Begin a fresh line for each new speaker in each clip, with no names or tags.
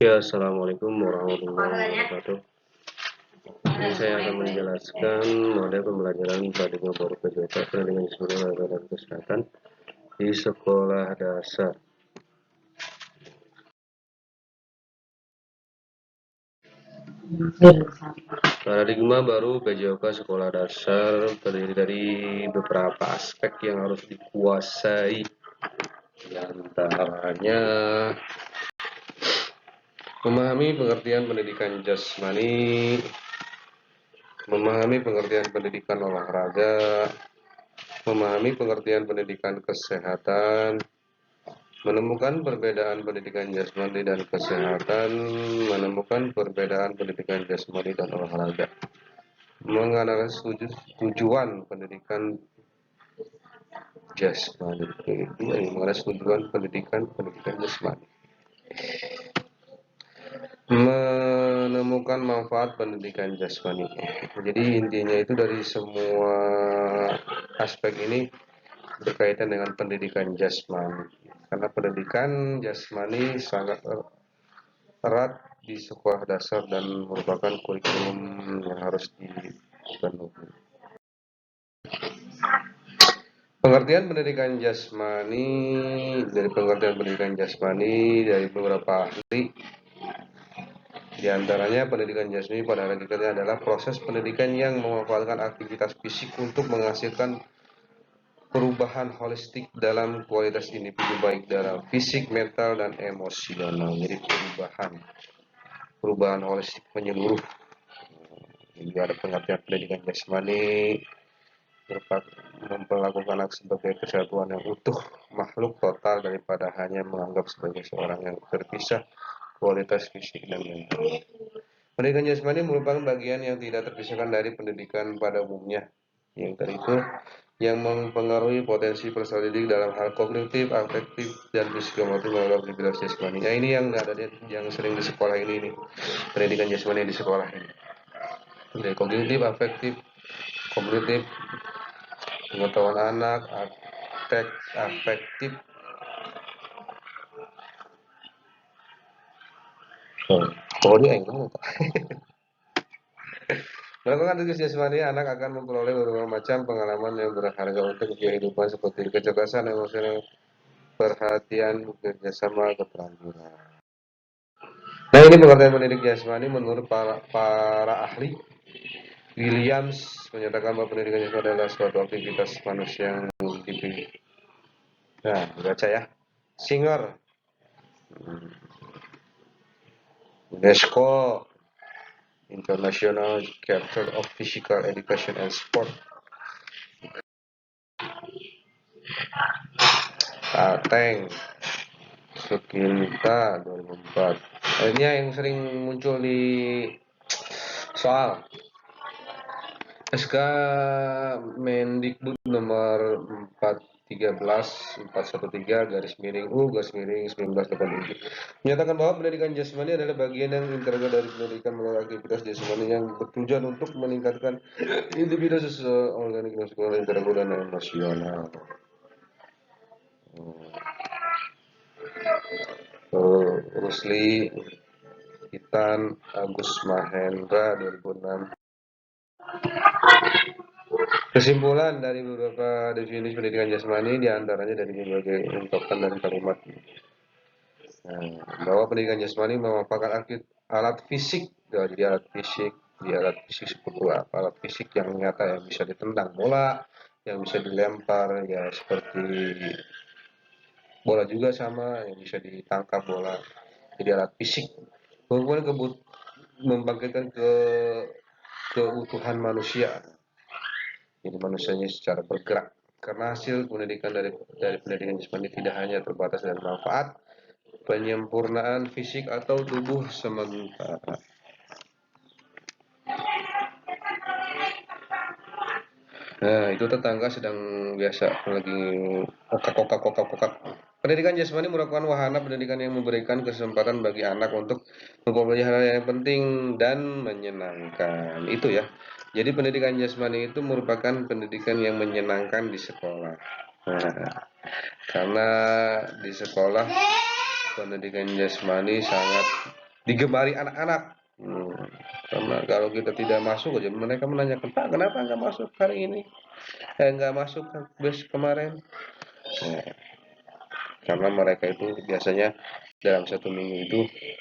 Ya, assalamualaikum warahmatullahi wabarakatuh. Ini saya akan menjelaskan model pembelajaran paradigma baru PJJ dengan seluruh dan kesehatan di sekolah dasar. Paradigma baru PJOK sekolah dasar terdiri dari beberapa aspek yang harus dikuasai. Di antaranya memahami pengertian pendidikan jasmani, memahami pengertian pendidikan olahraga, memahami pengertian pendidikan kesehatan, menemukan perbedaan pendidikan jasmani dan kesehatan, menemukan perbedaan pendidikan jasmani dan olahraga, menganalisis tujuan pendidikan jasmani, menganalisis tujuan pendidikan jasmani, menemukan manfaat pendidikan jasmani. Jadi intinya itu dari semua aspek ini berkaitan dengan pendidikan jasmani. Karena pendidikan jasmani sangat erat di sekolah dasar dan merupakan kurikulum yang harus dipenuhi. Pengertian pendidikan jasmani, dari pengertian pendidikan jasmani dari beberapa ahli, di antaranya pendidikan jasmani pada hakikatnya adalah proses pendidikan yang memanfaatkan aktivitas fisik untuk menghasilkan perubahan holistik dalam kualitas individu baik dalam fisik, mental, dan emosional. Jadi perubahan holistik menyeluruh. Jadi ada pengertian pendidikan jasmani memperlakukan anak sebagai kesatuan yang utuh, makhluk total daripada hanya menganggap sebagai seorang yang terpisah kualitas fisik dan mental. Pendidikan jasmani merupakan bagian yang tidak terpisahkan dari pendidikan pada umumnya. Yang tadi itu yang mempengaruhi potensi peserta didik dalam hal kognitif, afektif, dan psikomotor melalui aktivitas jasmani. Nah, ini yang ada yang sering di sekolah ini nih, pendidikan jasmani di sekolah ini. Dari kognitif, kognitif, pengetahuan anak, afektif. Pokoknya enggak. Melakukan tugas jasmani, anak akan memperoleh beberapa macam pengalaman yang berharga untuk kehidupan seperti kecerdasan, emosional, perhatian, kerjasama, keterampilan. Nah, ini pengertian pendidik jasmani menurut para ahli. Williams menyatakan bahwa pendidikan jasmani adalah suatu aktivitas manusia yang dipilih. Nah, baca ya. Singer, UNESCO, International Charter of Physical Education and Sport. Ateng, Sukinta 2004. Akhirnya yang sering muncul di soal SK Mendikbud nomor 413 garis miring U garis miring 1987 menyatakan bahwa pendidikan jasmani adalah bagian yang integral dari pendidikan melalui aktivitas jasmani yang bertujuan untuk meningkatkan individu sesuai organik nasional, intelektual, dan emosional. Rusli Hitan Agus Mahendra 2006. Kesimpulan dari beberapa definisi pendidikan jasmani diantaranya dari berbagai ungkapan dan kalimat. Bahwa pendidikan jasmani memanfaatkan alat fisik, dari alat fisik seperti alat fisik yang nyata yang bisa ditendang bola, yang bisa dilempar ya seperti bola juga sama yang bisa ditangkap bola. Jadi alat fisik. Kemudian membangkitkan keutuhan manusia. Jadi manusianya secara bergerak. Karena hasil pendidikan dari pendidikan jasmani tidak hanya terbatas dari manfaat penyempurnaan fisik atau tubuh sementara. Nah, itu tetangga sedang biasa lagi kokak. Pendidikan jasmani merupakan wahana pendidikan yang memberikan kesempatan bagi anak untuk mempelajari hal yang penting dan menyenangkan. Itu ya. Jadi pendidikan jasmani itu merupakan pendidikan yang menyenangkan di sekolah. Nah, karena di sekolah pendidikan jasmani sangat digemari anak-anak. Karena kalau kita tidak masuk aja mereka menanyakan, Pak kenapa nggak masuk hari ini? Nggak masuk bus kemarin. Nah, karena mereka itu biasanya dalam satu minggu itu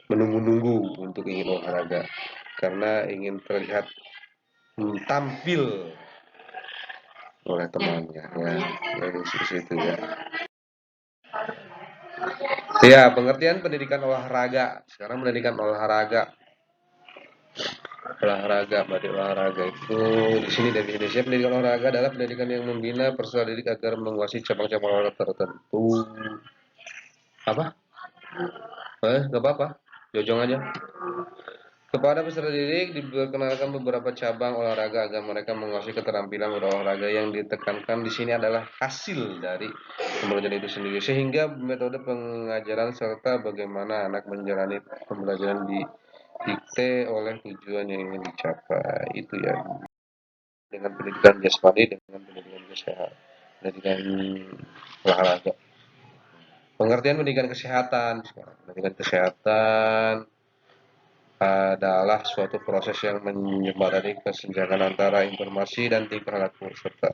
menunggu-nunggu untuk ingin olahraga karena ingin terlihat tampil oleh temannya ya dari situ ya. Ya, pengertian pendidikan olahraga. Sekarang pendidikan olahraga itu di sini definisinya pendidikan olahraga adalah pendidikan yang membina peserta didik agar menguasai cabang-cabang olahraga tertentu. Apa? Nggak apa-apa. Jojong aja. Kepada peserta didik diperkenalkan beberapa cabang olahraga agar mereka menguasai keterampilan berolahraga. Yang ditekankan di sini adalah hasil dari pembelajaran itu sendiri, sehingga metode pengajaran serta bagaimana anak menjalani pembelajaran didikte oleh tujuan yang ingin dicapai. Itu ya, dengan pendidikan jasmani, dengan pendidikan kesehatan, pendidikan olahraga. Pengertian pendidikan kesehatan, pendidikan kesehatan adalah suatu proses yang menjembatani kesenjangan antara informasi dan tingkah laku serta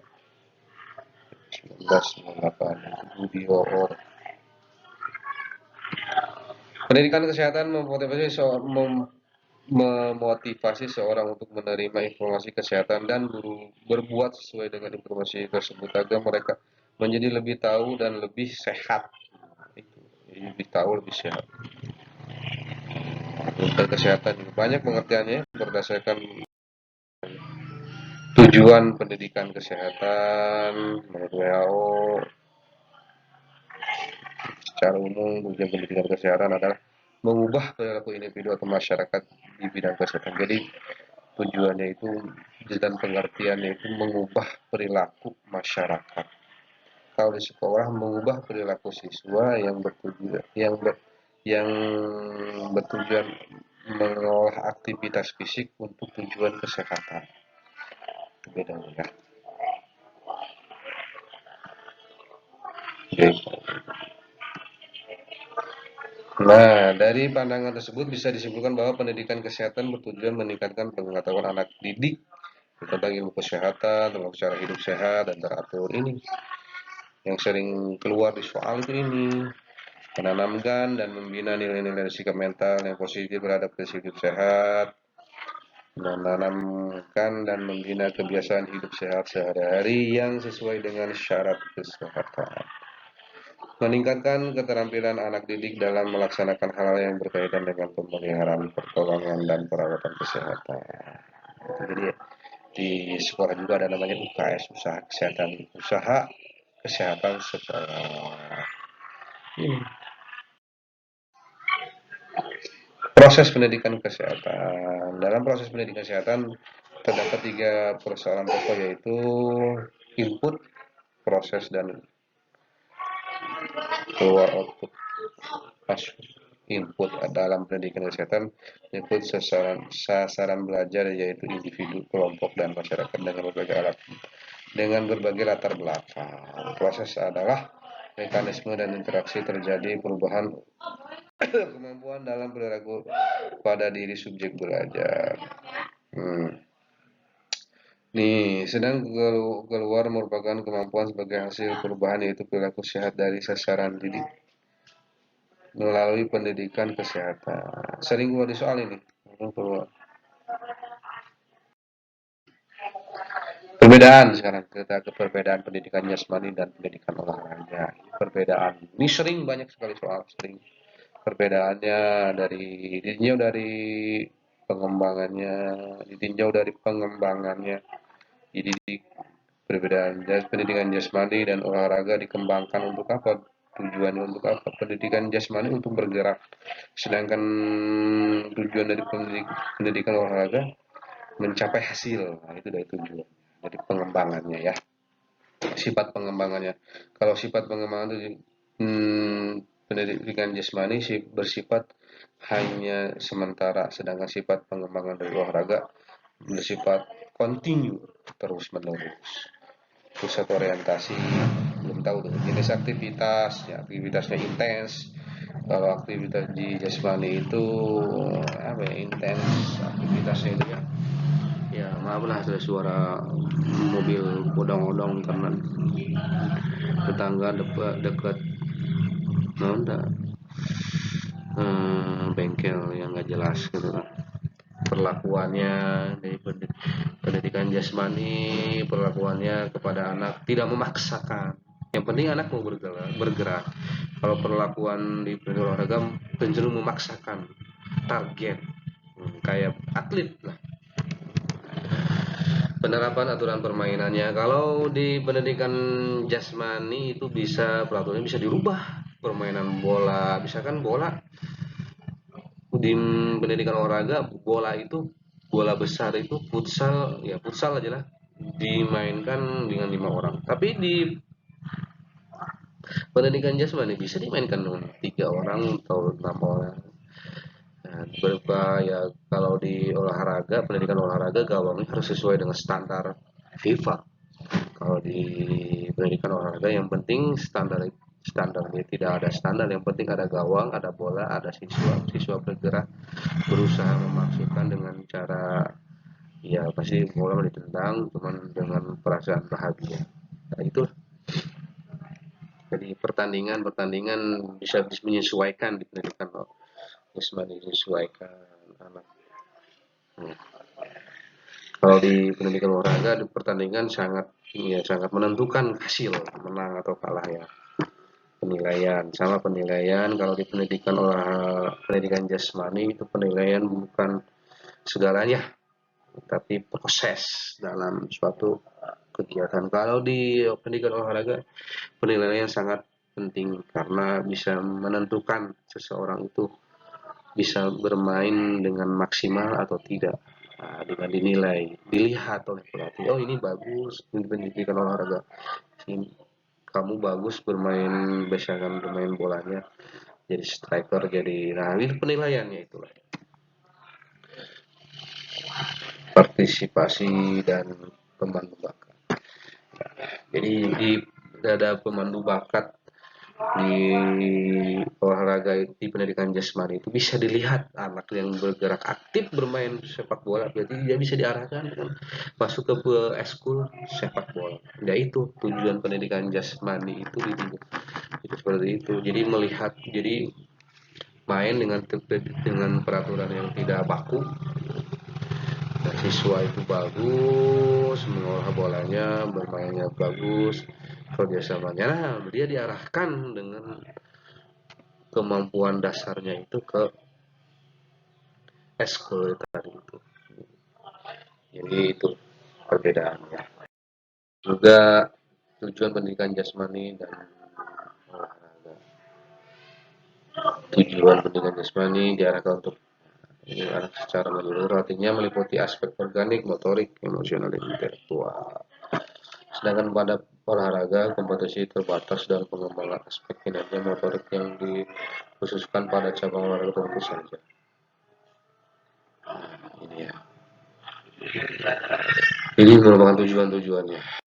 1998 Budior. Pendidikan kesehatan memotivasi seorang untuk menerima informasi kesehatan dan berbuat sesuai dengan informasi tersebut agar mereka menjadi lebih tahu dan lebih sehat. Lebih tahu, lebih sehat. Untuk kesehatan banyak pengertiannya berdasarkan tujuan pendidikan kesehatan menurut WHO. Secara umum tujuan pendidikan kesehatan adalah mengubah perilaku individu atau masyarakat di bidang kesehatan. Jadi tujuannya itu dan pengertiannya itu mengubah perilaku masyarakat. Kalau di sekolah mengubah perilaku siswa yang bertujuan mengolah aktivitas fisik untuk tujuan kesehatan. Beda ya. Okay. Nah, dari pandangan tersebut bisa disimpulkan bahwa pendidikan kesehatan bertujuan meningkatkan pengetahuan anak didik tentang ilmu kesehatan, tentang cara hidup sehat dan teratur ini. Yang sering keluar di soal itu ini, menanamkan dan membina nilai-nilai sikap mental yang positif terhadap prinsip hidup sehat, menanamkan dan membina kebiasaan hidup sehat sehari-hari yang sesuai dengan syarat kesehatan. Meningkatkan keterampilan anak didik dalam melaksanakan hal yang berkaitan dengan pemeliharaan, pertolongan, dan perawatan kesehatan. Jadi di sekolah juga ada namanya UKS, usaha kesehatan sekolah. Proses pendidikan kesehatan. Dalam proses pendidikan kesehatan terdapat 3 persoalan pokok, yaitu input, proses, dan keluar output. Input dalam pendidikan kesehatan, input sasaran belajar yaitu individu, kelompok, dan masyarakat dengan berbagai latar belakang. Proses adalah mekanisme dan interaksi terjadi perubahan kemampuan dalam perilaku pada diri subjek belajar. Nih, sedang keluar merupakan kemampuan sebagai hasil perubahan yaitu perilaku sehat dari sasaran didik melalui pendidikan kesehatan. Sering keluar di soal ini. Perbedaan sekarang kita ke perbedaan pendidikan jasmani dan pendidikan olahraga. Perbedaan ini sering banyak sekali soal sering. Perbedaannya ditinjau dari pengembangannya. Jadi perbedaan pendidikan jasmani dan olahraga dikembangkan untuk apa? Tujuannya untuk apa? Pendidikan jasmani untuk bergerak, sedangkan tujuan dari pendidikan olahraga mencapai hasil. Nah, itu dari tujuan. Jadi pengembangannya ya. Sifat pengembangannya. Kalau sifat pengembangan itu pendidikan jasmani bersifat hanya sementara, sedangkan sifat pengembangan dari olahraga bersifat kontinu, terus menerus. Pusat orientasi belum tahu tuh jenis aktivitas ya, aktivitasnya intens, Kalau aktivitas di jasmani itu apa ya, intens aktivitasnya itu ya. Ya maaf lah ada suara mobil odong-odong karena tetangga dekat nonda bengkel yang nggak jelas gitu kan. Perlakuannya dari pendidikan jasmani, perlakuannya kepada anak tidak memaksakan. Yang penting anak mau bergerak. Kalau perlakuan di olahraga cenderung memaksakan target, kayak atlet lah. Penerapan aturan permainannya, kalau di pendidikan jasmani itu bisa peraturannya bisa dirubah. Permainan bola, misalkan bola di pendidikan olahraga, bola itu bola besar itu futsal, ya futsal aja lah, dimainkan dengan 5 orang. Tapi di pendidikan jasmani bisa dimainkan dengan 3 orang atau 6 orang. Nah, ya kalau di olahraga, pendidikan olahraga gawangnya harus sesuai dengan standar FIFA. Kalau di pendidikan olahraga yang penting standarnya tidak ada standar, yang penting ada gawang, ada bola, ada siswa bergerak berusaha memasukkan dengan cara, ya pasti bola ditendang cuman dengan perasaan bahagia. Nah itu, jadi pertandingan bisa menyesuaikan di pendidikan bisa menyesuaikan anak. Hmm. Kalau di pendidikan olahraga di pertandingan sangat menentukan hasil menang atau kalah ya. Penilaian sama penilaian, kalau di pendidikan jasmani itu penilaian bukan segalanya tapi proses dalam suatu kegiatan. Kalau di pendidikan olahraga penilaian sangat penting karena bisa menentukan seseorang itu bisa bermain dengan maksimal atau tidak. Nah, dengan dilihat oleh pelatih, oh ini bagus di pendidikan olahraga, ini kamu bagus bermain, misalkan bermain bolanya jadi striker, jadi, nah itu penilaiannya itulah. Partisipasi dan pemandu bakat. Jadi ada pemandu bakat di olahraga di pendidikan jasmani itu bisa dilihat anak yang bergerak aktif bermain sepak bola, berarti dia bisa diarahkan masuk ke eskul sepak bola. Ya itu tujuan pendidikan jasmani itu seperti itu. Jadi melihat, jadi main dengan peraturan yang tidak baku. Nah, siswa itu bagus mengolah bolanya, bermainnya bagus, kerjasamanya. Nah, dia diarahkan dengan kemampuan dasarnya itu ke eskul tadi itu. Jadi itu perbedaannya. Juga tujuan pendidikan jasmani dan olahraga. Tujuan pendidikan jasmani diarahkan untuk anak secara menyeluruh, artinya meliputi aspek organik, motorik, emosional, dan intelektual. Sedangkan pada olahraga, kompetisi terbatas dan pengembangan aspek kinerja motorik yang dikhususkan pada cabang olahraga tertentu saja. Nah, ini ya. Ini merupakan tujuan-tujuannya.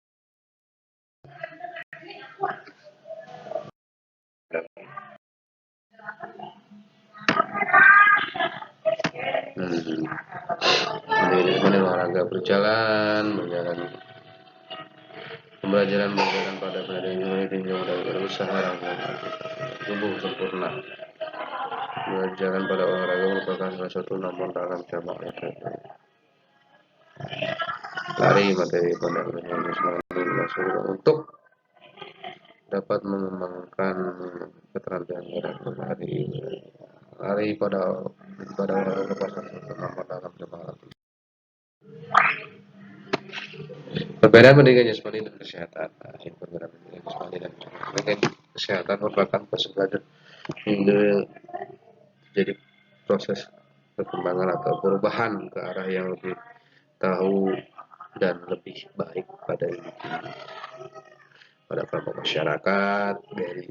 Manajemen olahraga berjalan pembelajaran pada pendidikan tinjau dari berusaha rangkaian tubuh sempurna. Pembelajaran pada olahraga merupakan salah satu nomor dalam cabang olahraga. Lari materi pada pendidikan untuk dapat mengembangkan keterampilan gerak berlari. Lari pada olahraga merupakan satu nomor dalam cabang olahraga. Perbedaan pendidikan jasmani dan kesehatan. Perbedaan pendidikan jasmani dan kesehatan merupakan persebaran individu, jadi proses perkembangan atau perubahan ke arah yang lebih tahu dan lebih baik pada individu, pada kelompok masyarakat, dari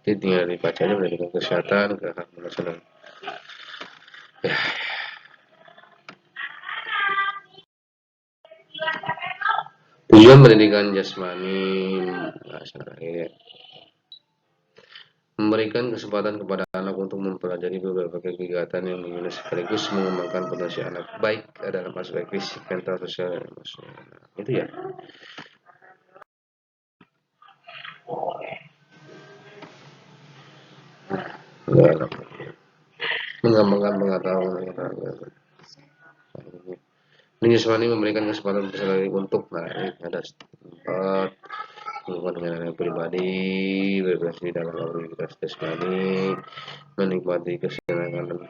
jadi tinggal dibacanya pendidikan kesehatan ke hak nasional. Ya. Tujuan pendidikan jasmani memberikan kesempatan kepada anak untuk mempelajari beberapa kegiatan yang dimana sekaligus mengembangkan potensi anak baik dalam aspek fisik, mental, sosial, dan emosional. Itu ya. Mengembangkan pengetahuan. Ini jasmani memberikan kesempatan besar untuk ada tempat hubungan dengan anak pribadi, berprestasi dalam aktivitas jasmani, menikmati kesenangan dan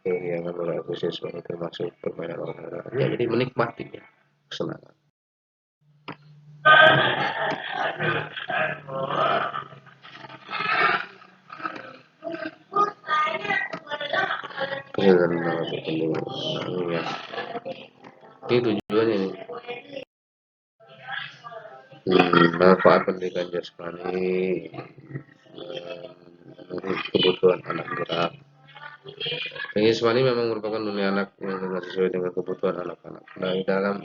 keriangan beraktivitas jasmani termasuk permainan olahraga. Ya, jadi menikmati ya, kesenangan. Kesenangan untuk penting. Ya. Ini tujuannya nih. Manfaat pendidikan jasmani, kebutuhan anak gerak. Jasmani memang merupakan dunia anak yang sesuai dengan kebutuhan anak-anak. Nah, dalam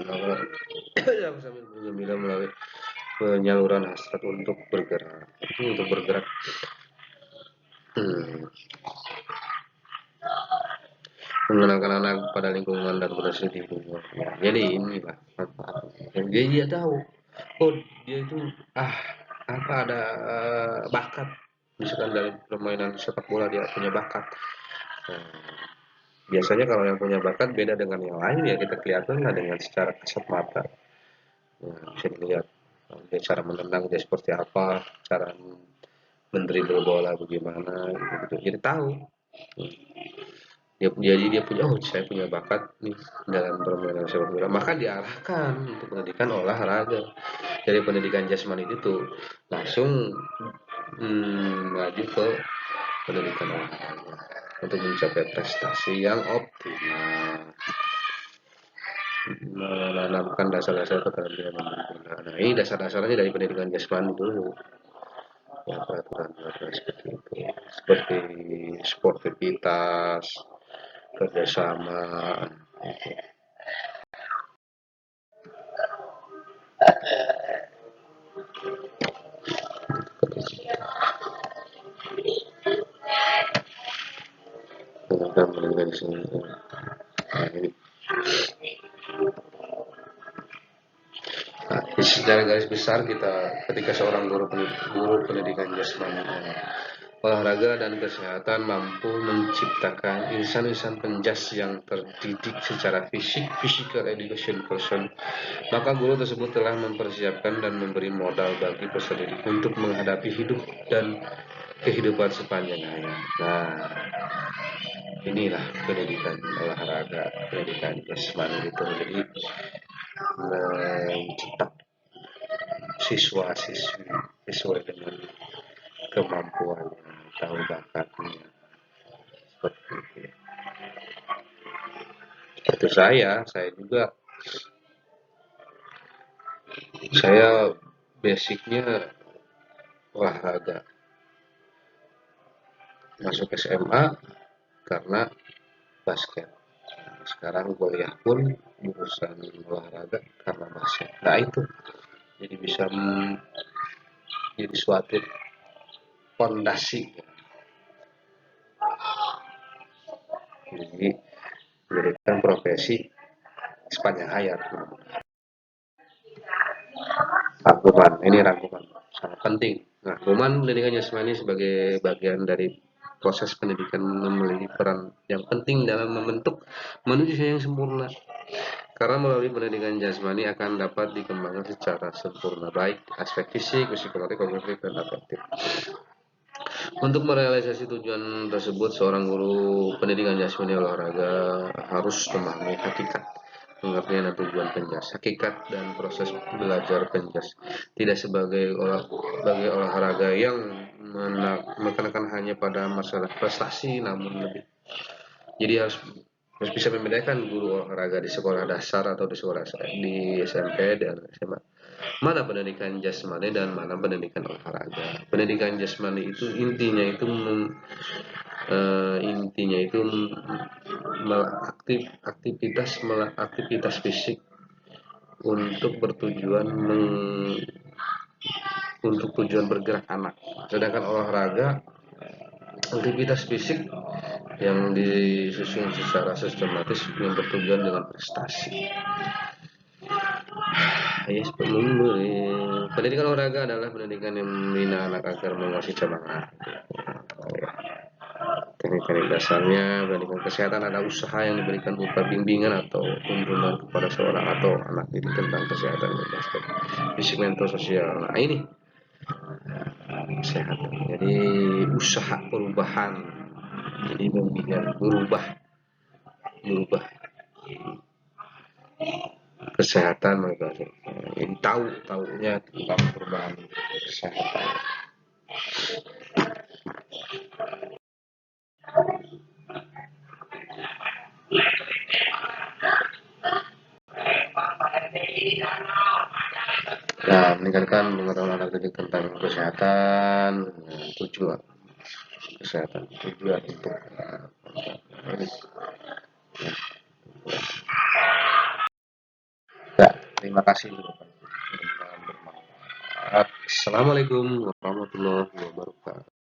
sambil bergembira melalui penyaluran hasrat untuk bergerak. Untuk bergerak. Mengenalkan anak pada lingkungan dan berhasil di lingkungan. Jadi inilah manfaatnya. Jadi dia tahu, oh dia itu apa ada bakat, misalkan dari permainan sepak bola dia punya bakat. Biasanya kalau yang punya bakat beda dengan yang lain ya kita kelihatan lah dengan secara kasat mata. Bisa dilihat dia cara menendang dia seperti apa, cara mendribble bola bagaimana gitu. Jadi tahu. Jadi dia punya, oh saya punya bakat nih dalam permainan sepak bola, maka diarahkan untuk pendidikan olahraga. Dari pendidikan jasmani itu langsung maju ke pendidikan olahraga untuk mencapai prestasi yang optimal, menanamkan dasar-dasar keterampilan mempergunakan. Nah, ini dasar-dasarnya dari pendidikan jasmani dulu. Ya, peraturan-peraturan seperti itu, seperti sportivitas, kerjasama. Tentang pendidikan di sini. Nah, ini. Nah, secara garis besar kita ketika seorang guru pendidikan jasmani, olahraga dan kesehatan mampu menciptakan insan-insan penjas yang terdidik secara fisik, physical education person, maka guru tersebut telah mempersiapkan dan memberi modal bagi peserta didik untuk menghadapi hidup dan kehidupan sepanjang hayat. Nah, inilah pendidikan olahraga, pendidikan jasmani itu. Jadi mencetak siswa-siswi sesuai dengan kemampuannya, tahu bakatnya, seperti itu. Itu saya juga, saya basicnya olahraga. Masuk SMA karena basket. Sekarang kuliah pun jurusan olahraga karena basket. Nah itu, jadi bisa jadi suatu fondasi. Jadi menjadikan profesi sepanjang hayat. Rangkuman, ini rangkuman sangat penting. Nah, rangkuman pendidikan jasmani sebagai bagian dari proses pendidikan memiliki peran yang penting dalam membentuk manusia yang sempurna. Karena melalui pendidikan jasmani akan dapat dikembangkan secara sempurna, baik aspek fisik, psikologi, kognitif, dan afektif. Untuk merealisasi tujuan tersebut, seorang guru pendidikan jasmani olahraga harus memahami hakikat, pengertian dan tujuan penjas, hakikat dan proses belajar penjas, tidak sebagai olahraga yang menekankan hanya pada masalah prestasi, namun lebih. Jadi harus bisa membedakan guru olahraga di sekolah dasar atau di sekolah di SMP dan SMA. Mana pendidikan jasmani dan mana pendidikan olahraga. Pendidikan jasmani itu intinya itu aktivitas fisik untuk bertujuan untuk tujuan bergerak anak. Sedangkan olahraga aktivitas fisik yang disusun secara sistematis yang bertujuan dengan prestasi. Yes, pendidikan olahraga adalah pendidikan yang membina anak agar menguasai cabang teknik-teknik dasarnya. Pendidikan kesehatan ada usaha yang diberikan berupa bimbingan atau tuntunan kepada seorang atau anak didik tentang kesehatan aspek fisik, mental, sosial. Nah ini kesehatan. Jadi usaha perubahan. Jadi membina berubah kesehatan mereka. Jadi tahunya tentang perubahan kesehatan. Nah, meningkatkan pengetahuan anak didik tentang kesehatan, tujuan kesehatan, tujuan untuk ya, terima kasih. Assalamualaikum warahmatullahi wabarakatuh.